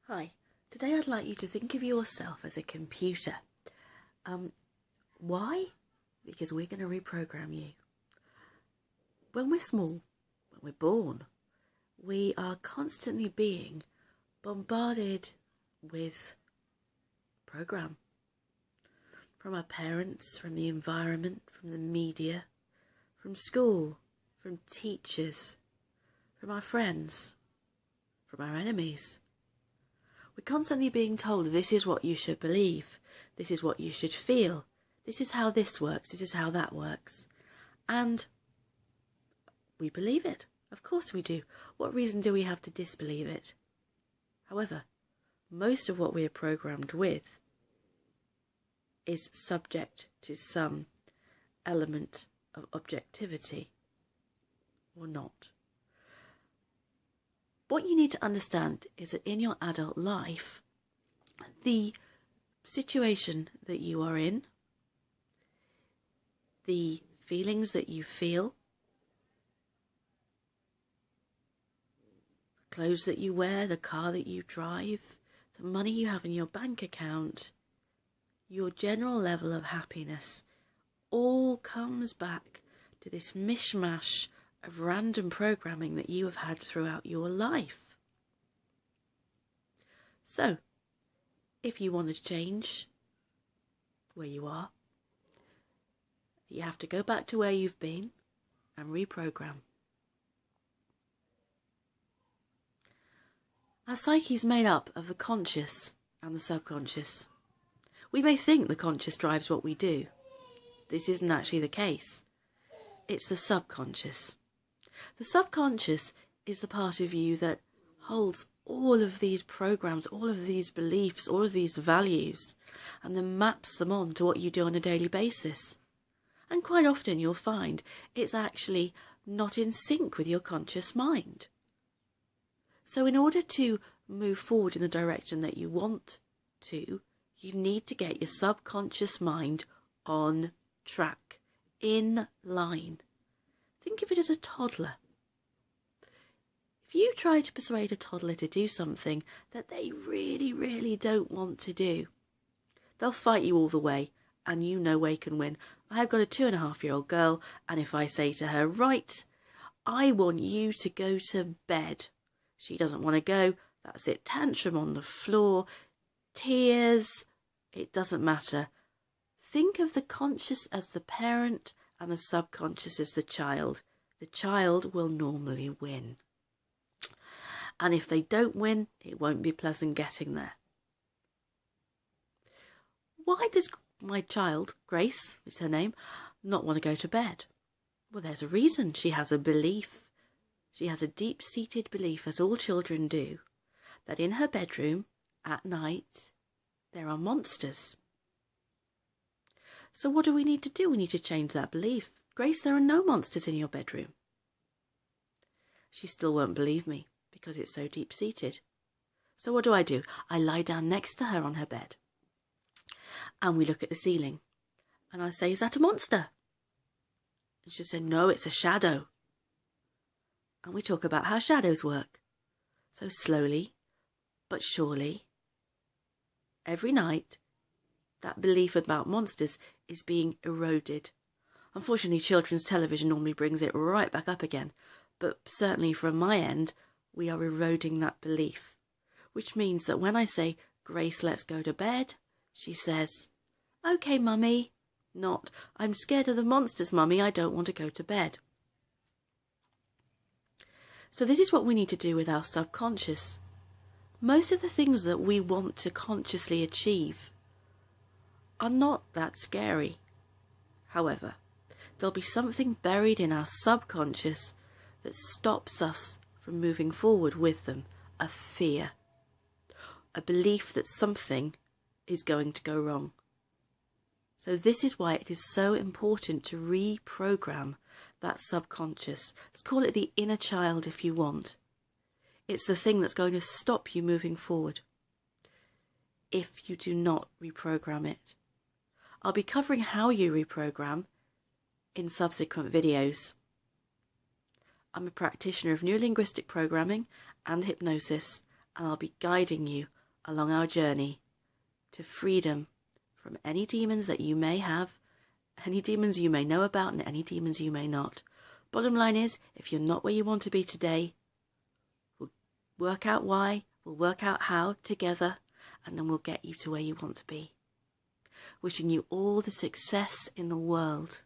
Hi, today I'd like you to think of yourself as a computer. Why? Because we're going to reprogram you. When we're small, when we're born, we are constantly being bombarded with program. From our parents, from the environment, from the media, from school, from teachers, from our friends, from our enemies. We're constantly being told this is what you should believe, this is what you should feel, this is how this works, this is how that works. And we believe it. Of course we do. What reason do we have to disbelieve it? However, most of what we are programmed with is subject to some element of objectivity or not. What you need to understand is that in your adult life, the situation that you are in, the feelings that you feel, the clothes that you wear, the car that you drive, the money you have in your bank account, your general level of happiness, all comes back to this mishmash of random programming that you have had throughout your life. So, if you want to change where you are, you have to go back to where you've been and reprogram. Our psyche is made up of the conscious and the subconscious. We may think the conscious drives what we do. This isn't actually the case. It's the subconscious. The subconscious is the part of you that holds all of these programs, all of these beliefs, all of these values, and then maps them on to what you do on a daily basis. And quite often you'll find it's actually not in sync with your conscious mind. So in order to move forward in the direction that you want to, you need to get your subconscious mind on track, in line. Think of it as a toddler. If you try to persuade a toddler to do something that they really, really don't want to do, they'll fight you all the way, and you no way can win. I've got a 2.5-year-old girl, and if I say to her, right, I want you to go to bed, she doesn't want to go, that's it, tantrum on the floor, tears, it doesn't matter. Think of the conscious as the parent and the subconscious as the child. The child will normally win. And if they don't win, it won't be pleasant getting there. Why does my child, Grace, is her name, not want to go to bed? Well, there's a reason. She has a belief. She has a deep-seated belief, as all children do, that in her bedroom, at night, there are monsters. So what do we need to do? We need to change that belief. Grace, there are no monsters in your bedroom. She still won't believe me because it's so deep-seated. So what do? I lie down next to her on her bed and we look at the ceiling and I say, is that a monster? And she'll say, no, it's a shadow. And we talk about how shadows work. So slowly but surely, every night, that belief about monsters is being eroded. Unfortunately, children's television normally brings it right back up again, but certainly from my end, we are eroding that belief, which means that when I say, Grace, let's go to bed, she says, okay, Mummy, not, I'm scared of the monsters, Mummy, I don't want to go to bed. So this is what we need to do with our subconscious. Most of the things that we want to consciously achieve are not that scary. However, there'll be something buried in our subconscious that stops us from moving forward with them, a fear, a belief that something is going to go wrong. So this is why it is so important to reprogram that subconscious. Let's call it the inner child if you want. It's the thing that's going to stop you moving forward if you do not reprogram it. I'll be covering how you reprogram in subsequent videos. I'm a practitioner of neurolinguistic programming and hypnosis, and I'll be guiding you along our journey to freedom from any demons that you may have, any demons you may know about and any demons you may not. Bottom line is, if you're not where you want to be today, we'll work out why, we'll work out how together, and then we'll get you to where you want to be. Wishing you all the success in the world.